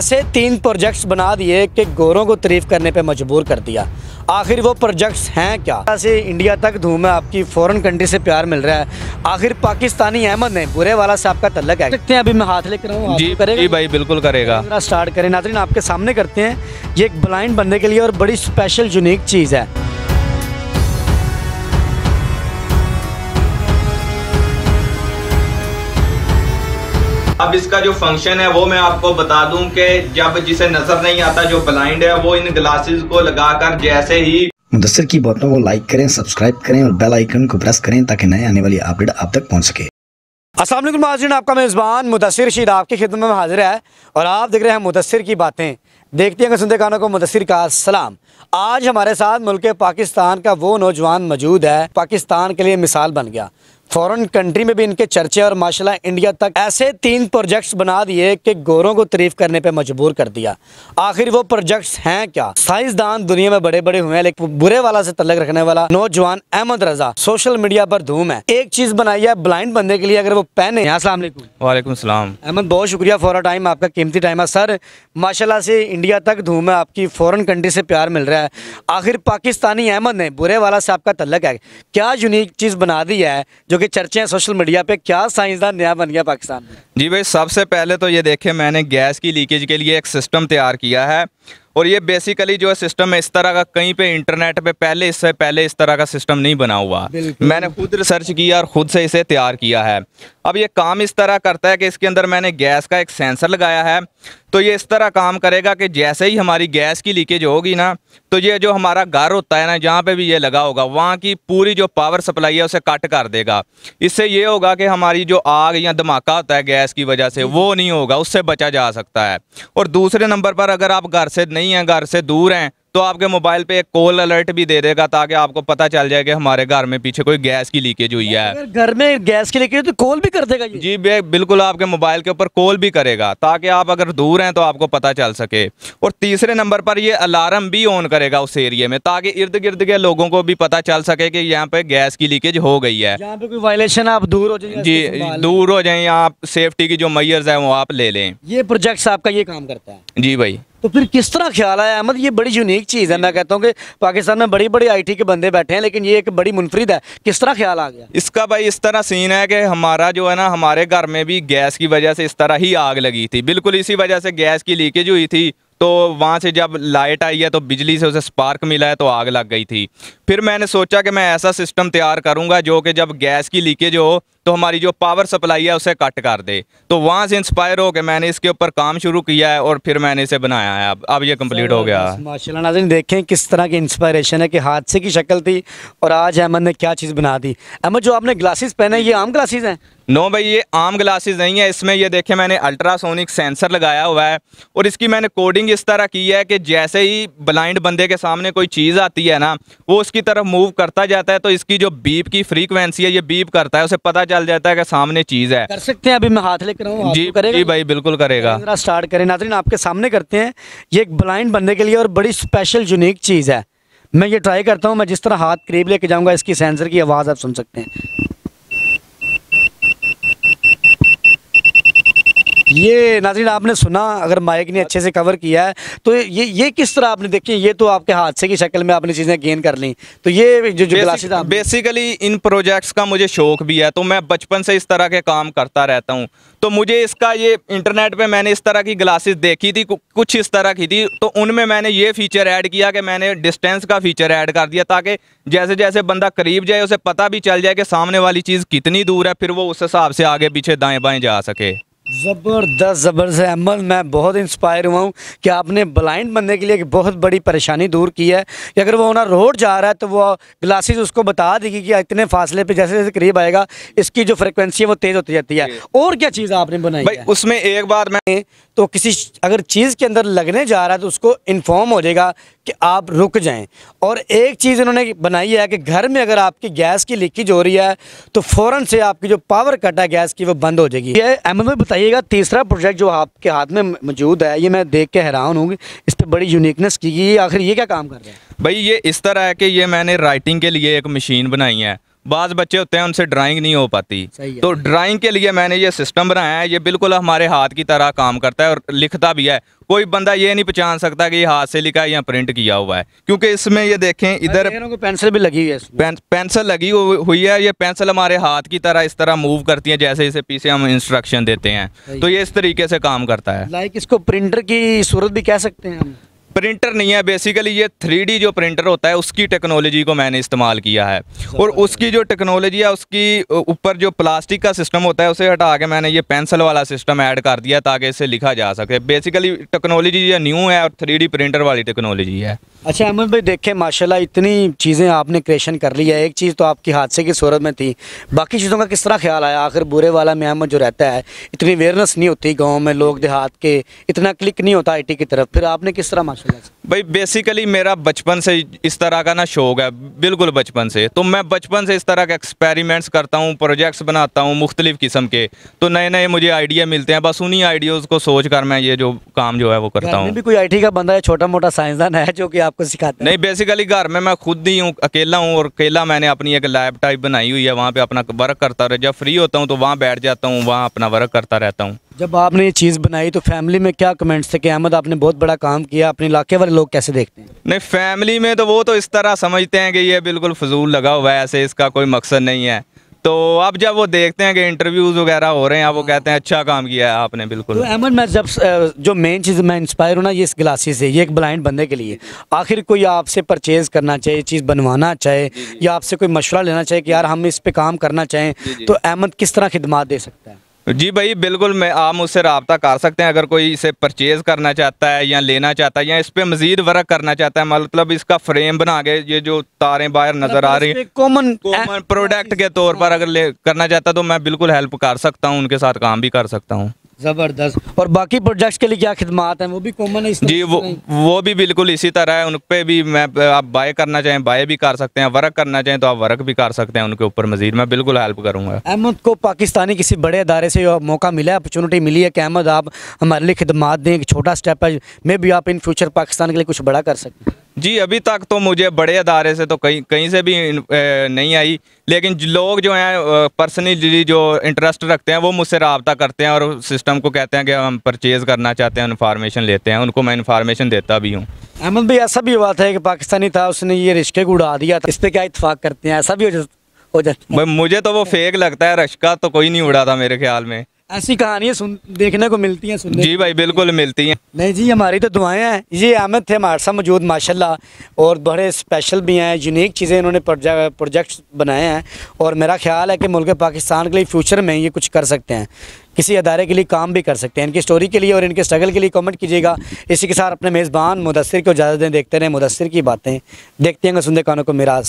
ऐसे 3 प्रोजेक्ट्स बना दिए कि गोरों को तारीफ करने पे मजबूर कर दिया। आखिर वो प्रोजेक्ट्स हैं क्या? ऐसे इंडिया तक धूम है आपकी, फॉरेन कंट्री से प्यार मिल रहा है। आखिर पाकिस्तानी अहमद ने बुरे वाला से आपका तल्लक है। सकते हैं अभी मैं हाथ लेकर आऊँ, जी जी भाई बिल्कुल करेगा। स्टार्ट करें नाज़रीन, आपके सामने करते हैं। ये एक ब्लाइंड बंदे के लिए और बड़ी स्पेशल यूनिक चीज़ है। अब इसका जो फंक्शन है वो मैं आपको बता दूं कि जब जिसे नजर नहीं आता, जो ब्लाइंड है, वो इन ग्लासेस को लगाकर जैसे ही मुदस्सिर की बातों को लाइक करें, सब्सक्राइब करें और बेल आइकन को प्रेस करें ताकि नए आने वाली अपडेट आप तक पहुंच सके। अस्सलाम वालेकुम नाज़रीन, आपका मेज़बान मुदस्सिर रशीद आपकी खिदमत में हाजिर है और आप देख रहे हैं मुदस्सिर की बातें। देखते हैं सुनते कानों को मुदस्सिर का सलाम। आज हमारे साथ मुल्क पाकिस्तान का वो नौजवान मौजूद है, पाकिस्तान के लिए मिसाल बन गया। फॉरेन कंट्री में भी इनके चर्चे और माशाल्लाह इंडिया तक ऐसे 3 प्रोजेक्ट्स बना दिए कि गोरों को तारीफ करने पे मजबूर कर दिया। आखिर वो प्रोजेक्ट्स हैं क्या? साइंसदान दुनिया में बड़े बड़े हुए हैं, लेकिन बुरे वाला से तल्लक रखने वाला नौजवान अहमद रजा सोशल मीडिया पर धूम है। एक चीज बनाई है ब्लाइंड बंदे के लिए, अगर वो पहने। अस्सलाम वालेकुम। वालेकुम सलाम। अहमद बहुत शुक्रिया फॉर अ टाइम, आपका कीमती टाइम है सर। माशाल्लाह से इंडिया तक धूम है आपकी, फॉरेन कंट्री से प्यार मिल रहा है। आखिर पाकिस्तानी अहमद ने बुरे वाला से आपका तल्लक है, क्या यूनिक चीज़ बना दी है जो कि चर्चे हैं सोशल मीडिया पे? क्या साइंसदान नया बन गया पाकिस्तान में? जी भाई, सबसे पहले तो ये देखें, मैंने गैस की लीकेज के लिए एक सिस्टम तैयार किया है और ये बेसिकली जो है सिस्टम है इस तरह का, कहीं पे इंटरनेट पे इससे पहले इस तरह का सिस्टम नहीं बना हुआ। मैंने खुद रिसर्च किया और खुद से इसे तैयार किया है। अब ये काम इस तरह करता है कि इसके अंदर मैंने गैस का एक सेंसर लगाया है, तो ये इस तरह काम करेगा कि जैसे ही हमारी गैस की लीकेज होगी ना, तो ये जो हमारा घर होता है ना, जहाँ पे भी ये लगा होगा, वहाँ की पूरी जो पावर सप्लाई है उसे कट कर देगा। इससे ये होगा कि हमारी जो आग या धमाका होता है गैस की वजह से, वो नहीं होगा, उससे बचा जा सकता है। और दूसरे नंबर पर अगर आप घर से नहीं हैं, घर से दूर हैं, तो आपके मोबाइल पे एक कॉल अलर्ट भी दे देगा ताकि आपको पता चल जाए कि हमारे घर में पीछे कोई गैस की लीकेज हुई है। अगर घर में गैस की लीकेज तो कॉल भी कर देगा ये? जी बिल्कुल, आपके मोबाइल के ऊपर कॉल भी करेगा ताकि आप अगर दूर हैं तो आपको पता चल सके। और तीसरे नंबर पर ये अलार्म भी ऑन करेगा उस एरिया में, ताकि इर्द गिर्द के लोगों को भी पता चल सके कि यहाँ पे गैस की लीकेज हो गई है। यहाँ पे कोई वायलेशन है आप दूर हो जाए। जी दूर हो जाए, आप सेफ्टी की जो मेजर्स है वो आप ले लें। ये प्रोजेक्ट आपका ये काम करता है? जी भाई। तो फिर किस तरह ख्याल आया अहमद? ये बड़ी यूनिक चीज़ है। मैं कहता हूँ कि पाकिस्तान में बड़ी बड़ी आईटी के बंदे बैठे हैं, लेकिन ये एक बड़ी मुनफरिद है। किस तरह ख्याल आ गया इसका? भाई इस तरह सीन है कि हमारा जो है ना, हमारे घर में भी गैस की वजह से इस तरह ही आग लगी थी। बिल्कुल इसी वजह से गैस की लीकेज हुई थी, तो वहाँ से जब लाइट आई है तो बिजली से उसे स्पार्क मिला है तो आग लग गई थी। फिर मैंने सोचा कि मैं ऐसा सिस्टम तैयार करूँगा जो कि जब गैस की लीकेज हो तो हमारी जो पावर सप्लाई है उसे कट कर दे। तो वहाँ से इंस्पायर हो के मैंने इसके ऊपर काम शुरू किया है और फिर मैंने इसे बनाया है। अब ये कंप्लीट हो गया। माशाल्लाह नाज़रीन, देखें किस तरह की इंस्पायरेशन है कि हादसे की शक्ल थी और आज अहमद ने क्या चीज़ बना दी। अहमद, जो आपने ग्लासेस पहने ये आम ग्लासेस हैं? नो भाई, ये आम ग्लासेस नहीं है। इसमें ये देखें, मैंने अल्ट्रासोनिक सेंसर लगाया हुआ है और इसकी मैंने कोडिंग इस तरह की है कि जैसे ही ब्लाइंड बंदे के सामने कोई चीज़ आती है ना, वो उसकी तरफ मूव करता जाता है, तो इसकी जो बीप की फ्रीक्वेंसी है ये बीप करता है, उसे पता चल जाता है कि सामने चीज़ है। कर सकते हैं अभी मैं हाथ लेकर आऊँ? जी जी भाई बिल्कुल करेगा। स्टार्ट करें नाज़रीन, आपके सामने करते हैं। ये एक ब्लाइंड बंदे के लिए और बड़ी स्पेशल यूनिक चीज़ है। मैं ये ट्राई करता हूँ। मैं जिस तरह हाथ करीब लेके जाऊँगा, इसकी सेंसर की आवाज़ आप सुन सकते हैं। ये नाज़रीन आपने सुना, अगर माइक ने अच्छे से कवर किया है तो ये किस तरह आपने देखी? ये तो आपके हादसे की शक्ल में आपने चीज़ें गेन कर ली। तो ये जो ग्लासेस बेसिकली इन प्रोजेक्ट्स का मुझे शौक भी है, तो मैं बचपन से इस तरह के काम करता रहता हूँ। तो मुझे इसका ये इंटरनेट पे मैंने इस तरह की ग्लासेस देखी थी, कुछ इस तरह की थी, तो उनमें मैंने ये फीचर ऐड किया कि मैंने डिस्टेंस का फीचर ऐड कर दिया ताकि जैसे जैसे बंदा करीब जाए उसे पता भी चल जाए कि सामने वाली चीज़ कितनी दूर है, फिर वो उस हिसाब से आगे पीछे दाएँ बाएँ जा सके। ज़बरदस्त अहमद, मैं बहुत इंस्पायर हुआ हूँ कि आपने ब्लाइंड बंदे के लिए एक बहुत बड़ी परेशानी दूर की है कि अगर वो ना रोड जा रहा है तो वो ग्लासेस उसको बता देगी कि इतने फासले पे जैसे जैसे करीब आएगा इसकी जो फ्रिक्वेंसी है वो तेज़ होती जाती है। और क्या चीज़ आपने बनाई है? उसमें एक बार मैं तो किसी अगर चीज़ के अंदर लगने जा रहा है तो उसको इन्फॉर्म हो जाएगा कि आप रुक जाएं। और एक चीज़ उन्होंने बनाई है कि घर में अगर आपकी गैस की लीकेज हो रही है तो फ़ौरन से आपकी जो पावर कट है गैस की वो बंद हो जाएगी। ये अहमद भाई बताइएगा, तीसरा प्रोजेक्ट जो आपके हाथ में मौजूद है, ये मैं देख के हैरान हूँ, इस पर बड़ी यूनिकनेस की गई। आखिर ये क्या काम कर रहा है? भाई ये इस तरह है कि ये मैंने राइटिंग के लिए एक मशीन बनाई है बाज़ बच्चे होते हैं उनसे ड्राइंग नहीं हो पाती, सही है। तो ड्राइंग के लिए मैंने ये सिस्टम बनाया है। ये बिल्कुल हमारे हाथ की तरह काम करता है और लिखता भी है। कोई बंदा ये नहीं पहचान सकता कि ये हाथ से लिखा है या प्रिंट किया हुआ है, क्योंकि इसमें ये देखें इधर पेंसिल भी लगी हुई है इसमें। पेंसिल लगी हुई है। ये पेंसिल हमारे हाथ की तरह इस तरह मूव करती है जैसे इसे पीछे हम इंस्ट्रक्शन देते हैं, तो ये इस तरीके से काम करता है। लाइक इसको प्रिंटर की सूरत भी कह सकते हैं हम। प्रिंटर नहीं है, बेसिकली ये 3D जो प्रिंटर होता है उसकी टेक्नोलॉजी को मैंने इस्तेमाल किया है। और उसकी जो टेक्नोलॉजी है उसकी ऊपर जो प्लास्टिक का सिस्टम होता है उसे हटा के मैंने ये पेंसिल वाला सिस्टम ऐड कर दिया ताकि इसे लिखा जा सके। बेसिकली टेक्नोलॉजी ये न्यू है और 3D प्रिंटर वाली टेक्नोलॉजी है। अच्छा अहमद भाई, देखें माशाल्लाह इतनी चीज़ें आपने क्रिएशन कर ली है। एक चीज़ तो आपकी हादसे की सूरत में थी, बाकी चीज़ों का किस तरह ख्याल आया? आखिर बुरे वाला में अहमद जो रहता है, इतनी अवेयरनेस नहीं होती गाँव में, लोग देहात के इतना क्लिक नहीं होता IT की तरफ, फिर आपने किस तरह माशाल्लाह से? भाई बेसिकली मेरा बचपन से इस तरह का ना शौक है, बिल्कुल बचपन से। तो मैं बचपन से इस तरह के एक्सपेरिमेंट्स करता हूँ, प्रोजेक्ट्स बनाता हूँ मुख्तलिफ़ किस्म के, तो नए नए मुझे आइडिया मिलते हैं। बस उन्हीं आइडियाज़ को सोच कर मैं ये जो काम जो है वो करता हूँ। भी कोई IT का बंदा है, छोटा मोटा साइंसदान है जो कि आपको सिखाता है? नहीं, बेसिकली घर में मैं खुद ही हूँ, अकेला हूँ, और अकेला मैंने अपनी एक लैब टाइप बनाई हुई है, वहाँ पे अपना वर्क करता रह। जब फ्री होता हूँ तो वहाँ बैठ जाता हूँ, वहाँ अपना वर्क करता रहता हूँ। जब आपने ये चीज़ बनाई तो फैमिली में क्या कमेंट्स थे कि अहमद आपने बहुत बड़ा काम किया, अपने इलाके वाले लोग कैसे देखते हैं? नहीं, फैमिली में तो वो तो इस तरह समझते हैं कि ये बिल्कुल फजूल लगा हुआ है, ऐसे इसका कोई मकसद नहीं है। तो अब जब वो देखते हैं कि इंटरव्यूज़ वगैरह हो रहे हैं, वो कहते हैं अच्छा काम किया है आपने। बिल्कुल। तो अहमद, मैं जब जो मेन चीज़ मैं इंस्पायर हूँ ना ये इस ग्लासेस से, ये एक ब्लाइंड बंदे के लिए, आखिर कोई आपसे परचेज़ करना चाहे, चीज़ बनवाना चाहे, या आपसे कोई मशवरा लेना चाहे कि यार हम इस पे काम करना चाहें, तो अहमद किस तरह खिदमत दे सकता है? जी भाई बिल्कुल, आप मुझसे रब्ता कर सकते हैं। अगर कोई इसे परचेज़ करना चाहता है या लेना चाहता है या इस पे मज़ीद वर्क करना चाहता है, मतलब इसका फ्रेम बना के ये जो तारें बाहर नज़र आ रही हैं कॉमन प्रोडक्ट के तौर पर अगर करना चाहता है तो मैं बिल्कुल हेल्प कर सकता हूँ, उनके साथ काम भी कर सकता हूँ। ज़बरदस्त। और बाकी प्रोजेक्ट्स के लिए क्या खिदमत हैं, वो भी कॉमन है इस जी? वो भी बिल्कुल इसी तरह है। उन पे भी मैं, आप बाय करना चाहें बाय भी कर सकते हैं, वर्क करना चाहें तो आप वर्क भी कर सकते हैं उनके ऊपर मजीद। मैं बिल्कुल हेल्प करूँगा। अहमद को पाकिस्तानी किसी बड़े अदारे से मौका मिला है, अपॉर्चुनिटी मिली है कि अहमद आप हमारे लिए खिदमत दें, एक छोटा स्टेप है, मे भी आप इन फ्यूचर पाकिस्तान के लिए कुछ बड़ा कर सकते हैं? जी अभी तक तो मुझे बड़े अदारे से तो कहीं से भी नहीं आई, लेकिन लोग जो हैं पर्सनली जो इंटरेस्ट रखते हैं वो मुझसे रब्ता करते हैं और सिस्टम को कहते हैं कि हम परचेज़ करना चाहते हैं, इन्फॉर्मेशन लेते हैं, उनको मैं इन्फॉर्मेशन देता भी हूँ। अहमद भाई, ऐसा भी हुआ था कि पाकिस्तानी था, उसने ये रिश्के को उड़ा दिया था, इस पर क्या इत्तेफाक करते हैं? ऐसा भी हो जाता है? मुझे तो वो फेक लगता है, रिश्का तो कोई नहीं उड़ा था मेरे ख्याल में। ऐसी कहानियाँ देखने को मिलती हैं, सुनने? जी भाई बिल्कुल मिलती हैं। नहीं जी, हमारी तो दुआएं हैं। ये अहमद थे हमारे साथ मौजूद माशाल्लाह, और बड़े स्पेशल भी हैं, यूनिक चीज़ें इन्होंने प्रोजेक्ट्स बनाए हैं, और मेरा ख्याल है कि मुल्क पाकिस्तान के लिए फ्यूचर में ये कुछ कर सकते हैं, किसी अदारे के लिए काम भी कर सकते हैं। इनकी स्टोरी के लिए और इनके स्ट्रगल के लिए कमेंट कीजिएगा। इसी के साथ अपने मेज़बान मुदस्सिर को इजाज़त दें। देखते रहें मुदस्सिर की बातें, देखते हैं सुनते कानों को मेरा।